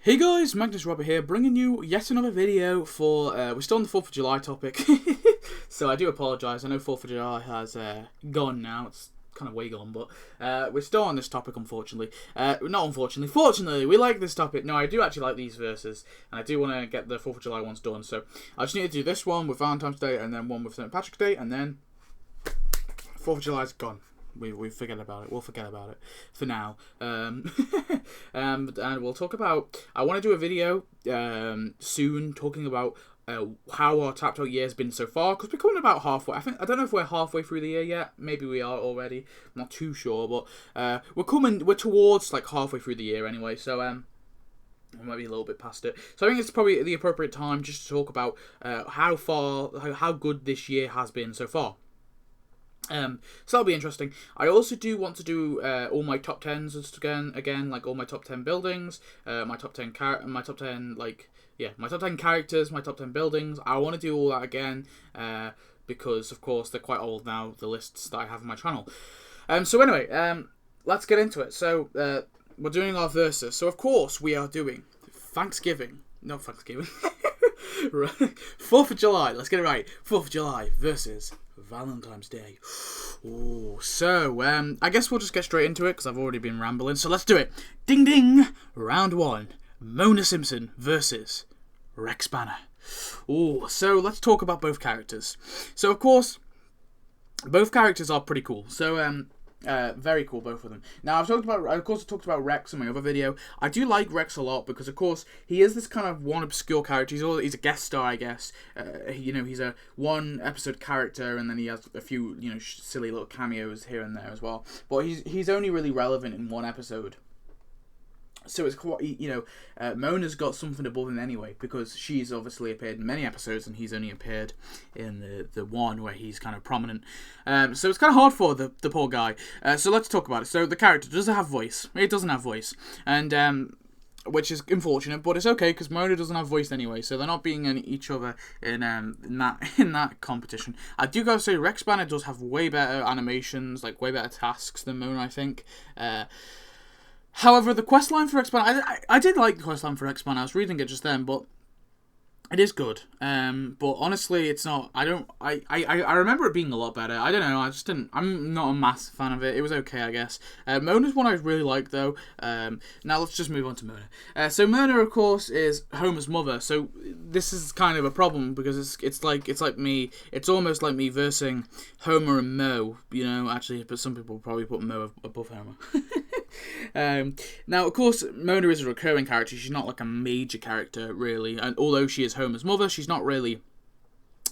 Hey guys, Magnus here, bringing you yet another video for, we're still on the 4th of July topic, so I do apologise. I know 4th of July has gone now, it's kind of way gone, but we're still on this topic, unfortunately. Not unfortunately, fortunately, we like this topic. No, I do actually like these verses, and I do want to get the 4th of July ones done, so I just need to do this one with Valentine's Day, and then one with St. Patrick's Day, and then 4th of July's gone. We forget about it. We'll forget about it for now. And we'll talk about. I want to do a video soon talking about how our tapped out year has been so far, because we're coming about halfway. I don't know if we're halfway through the year yet. Maybe we are already. I'm not too sure, but we're towards like halfway through the year anyway. So we might be a little bit past it. So I think it's probably the appropriate time just to talk about how good this year has been so far. So that'll be interesting. I also do want to do all my top 10s again, like all my top 10 buildings, my top 10 characters, my top 10 characters, my top 10 buildings. I want to do all that again because of course they're quite old now, the lists that I have on my channel. So anyway, let's get into it. So we're doing our verses. So of course we are doing Thanksgiving. Not Thanksgiving. 4th of July. Let's get it right. 4th of July versus Valentine's Day. Oh, so I guess we'll just get straight into it because I've already been rambling. So let's do it. Ding ding. Round 1. Mona Simpson versus Rex Banner. Oh, so let's talk about both characters. So of course, both characters are pretty cool. So very cool, both of them. Now, I talked about Rex in my other video. I do like Rex a lot because, of course, he is this kind of one obscure character. He's a guest star, I guess. He's a one episode character, and then he has a few, silly little cameos here and there as well. But he's only really relevant in one episode. So it's quite, Mona's got something above him anyway, because she's obviously appeared in many episodes and he's only appeared in the one where he's kind of prominent. So it's kind of hard for the poor guy. So let's talk about it. So the character, does it have voice? It doesn't have voice. And which is unfortunate, but it's okay because Mona doesn't have voice anyway, so they're not beating each other in that competition. I do gotta say, Rex Banner does have way better animations, like way better tasks than Mona, I think. However, the questline for X-Man, I did like the questline for X-Man. I was reading it just then, but it is good. But honestly, it's not. I remember it being a lot better. I don't know. I just didn't. I'm not a massive fan of it. It was okay, I guess. Mona's one I really like though. Now let's just move on to Mona. So Mona, of course, is Homer's mother. So this is kind of a problem because it's like me. It's almost like me versing Homer and Mo. Actually, but some people probably put Mo above Homer. Now, of course, Mona is a recurring character. She's not like a major character, really. And although she is Homer's mother, she's not really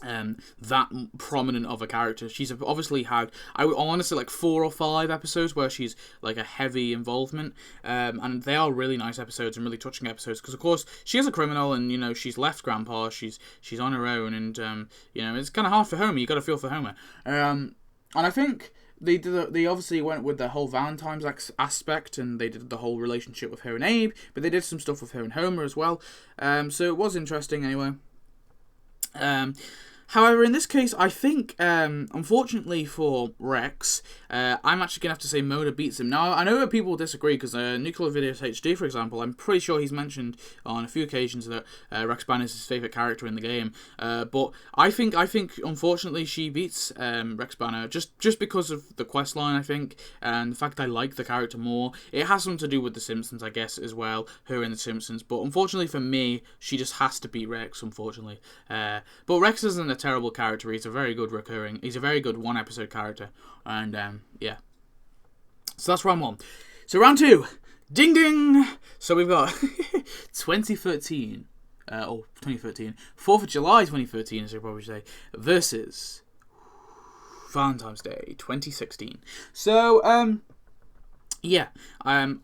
that prominent of a character. She's obviously had, I want to say, like 4 or 5 episodes where she's like a heavy involvement, and they are really nice episodes and really touching episodes because, of course, she is a criminal and she's left Grandpa. She's on her own, and it's kind of hard for Homer. You got to feel for Homer, and I think. They obviously went with the whole Valentine's aspect, and they did the whole relationship with her and Abe, but they did some stuff with her and Homer as well. So it was interesting anyway. However, in this case, I think, unfortunately for Rex, I'm actually going to have to say Mona beats him. Now, I know that people disagree, because Nuclear Videos HD, for example, I'm pretty sure he's mentioned on a few occasions that Rex Banner is his favourite character in the game. But I think, unfortunately, she beats Rex Banner, just because of the questline, I think, and the fact I like the character more. It has something to do with The Simpsons, I guess, as well, her in The Simpsons. But unfortunately for me, she just has to beat Rex, unfortunately. But Rex isn't a terrible character. He's a very good one episode character, and yeah. So that's round 1. So round 2, ding ding. So we've got 2013, 4th of July 2013, as I probably say, versus Valentine's Day 2016. So yeah, and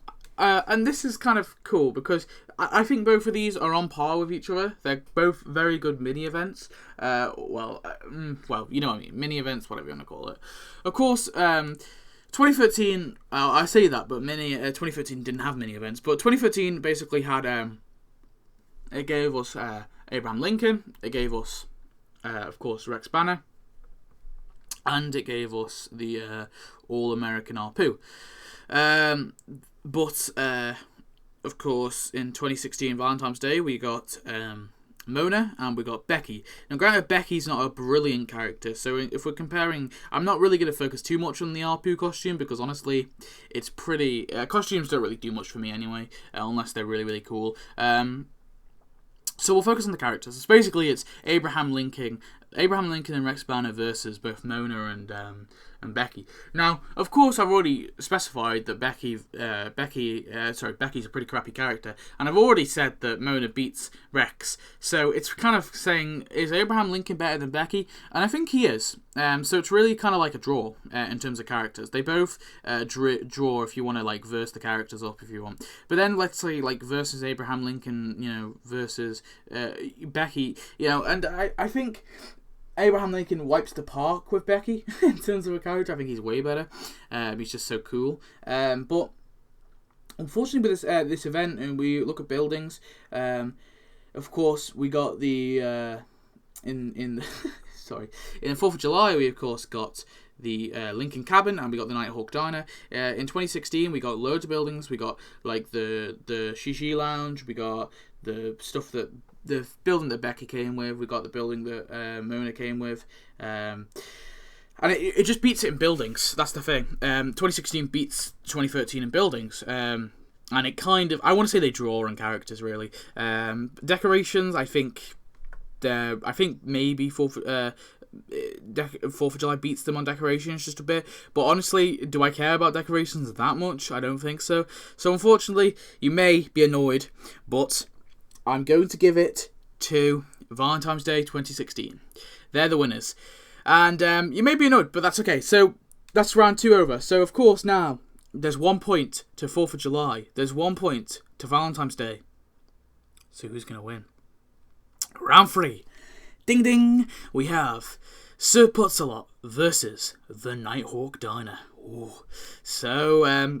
this is kind of cool because I think both of these are on par with each other. They're both very good mini events. Well, you know what I mean. Mini events, whatever you want to call it. Of course, 2013. I say that, but 2013 didn't have mini events. But 2013 basically had. It gave us Abraham Lincoln. It gave us, of course, Rex Banner, and it gave us the All American Harpoo. But of course, in 2016 Valentine's Day, we got Mona and we got Becky. Now, granted, Becky's not a brilliant character, so if we're comparing, I'm not really going to focus too much on the Arpu costume because honestly, it's pretty. Costumes don't really do much for me anyway, unless they're really, really cool. So we'll focus on the characters. It's basically Abraham Lincoln and Rex Banner versus both Mona and Becky. Now, of course, I've already specified that Becky's a pretty crappy character, and I've already said that Mona beats Rex. So it's kind of saying, is Abraham Lincoln better than Becky? And I think he is. So it's really kind of like a draw in terms of characters. They both draw if you want to like verse the characters up if you want. But then let's say like versus Abraham Lincoln, versus Becky, and I think Abraham Lincoln wipes the park with Becky in terms of a character. I think he's way better. He's just so cool. But unfortunately, with this event, and we look at buildings, of course, we got the in the 4th of July, we of course got the Lincoln Cabin, and we got the Nighthawk Diner. In 2016, we got loads of buildings. We got like the Shishi Lounge. We got the stuff that. The building that Becky came with, we got the building that Mona came with, and it just beats it in buildings. That's the thing. 2016 beats 2013 in buildings, and it kind of, I want to say they draw on characters really. Decorations, I think maybe 4th of July beats them on decorations just a bit, but honestly, do I care about decorations that much? I don't think so. So unfortunately, you may be annoyed, but I'm going to give it to Valentine's Day 2016. They're the winners. And you may be annoyed, but that's okay. So that's round 2 over. So of course now, there's 1 point to 4th of July. There's 1 point to Valentine's Day. So who's going to win? Round 3. Ding ding. We have Sir Putsalot versus the Nighthawk Diner. Ooh. So,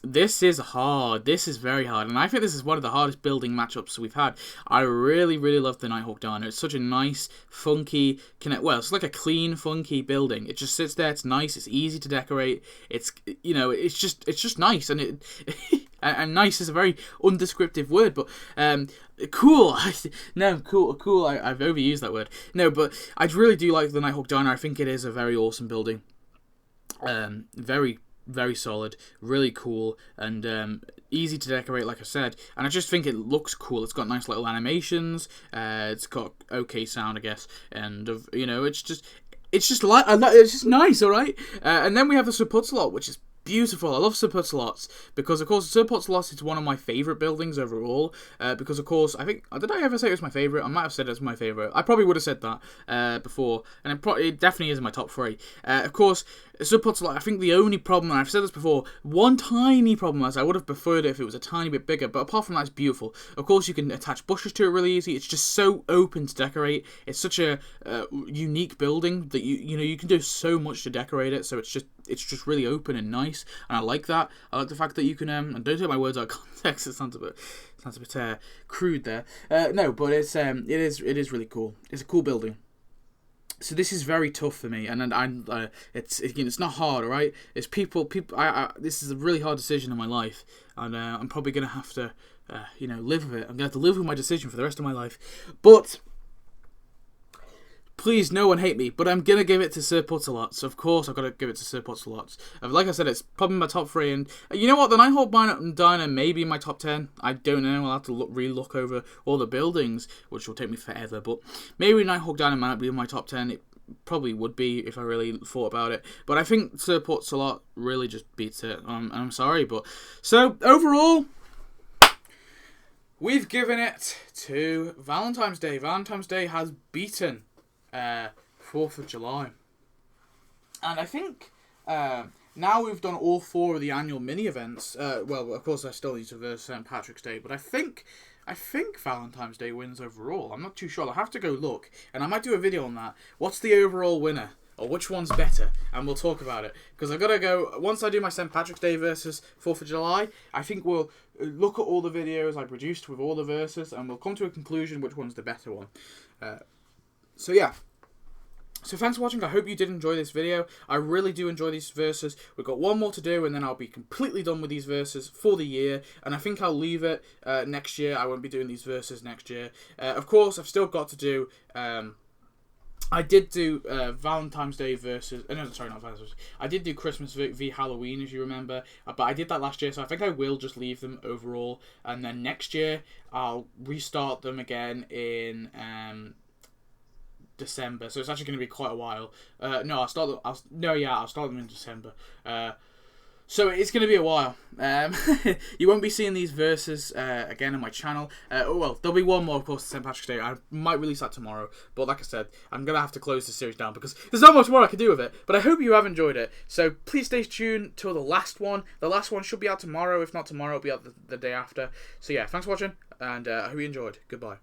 this is hard. This is very hard. And I think this is one of the hardest building matchups we've had. I really, really love the Nighthawk Diner. It's such a nice, funky, it's like a clean, funky building. It just sits there. It's nice. It's easy to decorate. It's just nice. And it and nice is a very undescriptive word, but cool. Cool. I've overused that word. No, but I really do like the Nighthawk Diner. I think it is a very awesome building. Very, very solid, really cool, and easy to decorate, like I said. And I just think it looks cool. It's got nice little animations. It's got okay sound, I guess, and it's just nice, all right. And then we have the Sir Putsalot, which is beautiful. I love Sir Putsalot's because, of course, Sir Putsalot's is one of my favourite buildings overall. Because, of course, I think, did I ever say it was my favourite? I might have said it was my favourite. I probably would have said that before, and it definitely is in my top 3. Of course, Sir Putsalot, I think the only problem, and I've said this before, one tiny problem is I would have preferred it if it was a tiny bit bigger, but apart from that, it's beautiful. Of course, you can attach bushes to it really easy. It's just so open to decorate. It's such a unique building that you can do so much to decorate it, so it's just really open and nice, and I like that. I like the fact that you can and don't take my words out of context. It sounds a bit crude there. No, but it is really cool. It's a cool building. So this is very tough for me, and it's not hard, all right. It's people. This is a really hard decision in my life, and I'm probably gonna have to, live with it. I'm gonna have to live with my decision for the rest of my life, but. Please, no one hate me, but I'm going to give it to Sir Putsalot. So, of course, I've got to give it to Sir Putsalot. Like I said, it's probably my top 3. And you know what? The Nighthawk Diner may be in my top 10. I don't know. I'll have to re-look over all the buildings, which will take me forever. But maybe Nighthawk Diner might be in my top 10. It probably would be if I really thought about it. But I think Sir Putsalot really just beats it. I'm sorry. But so, overall, we've given it to Valentine's Day. Valentine's Day has beaten 4th of July. And I think now we've done all 4 of the annual mini events. Well, of course, I still need to verse St. Patrick's Day, but I think Valentine's Day wins overall. I'm not too sure. I'll have to go look, and I might do a video on that. What's the overall winner? Or which one's better? And we'll talk about it. Because I've got to go, once I do my St. Patrick's Day versus 4th of July, I think we'll look at all the videos I produced with all the verses, and we'll come to a conclusion which one's the better one. So yeah, So thanks for watching. I hope you did enjoy this video. I really do enjoy these verses. We've got one more to do, and then I'll be completely done with these verses for the year. And I think I'll leave it next year. I won't be doing these verses next year. Of course, I've still got to do... I did do Valentine's Day versus... no, sorry, not Valentine's Day. I did do Christmas v Halloween, as you remember. But I did that last year, so I think I will just leave them overall. And then next year, I'll restart them again in... December, so it's actually going to be quite a while. No, I'll start them in December. So it's going to be a while. You won't be seeing these verses again on my channel. Well, there'll be one more, of course, St. Patrick's Day. I might release that tomorrow, but like I said, I'm going to have to close this series down because there's not much more I can do with it. But I hope you have enjoyed it. So please stay tuned till the last one. The last one should be out tomorrow. If not tomorrow, it'll be out the day after. So yeah, thanks for watching, and I hope you enjoyed. Goodbye.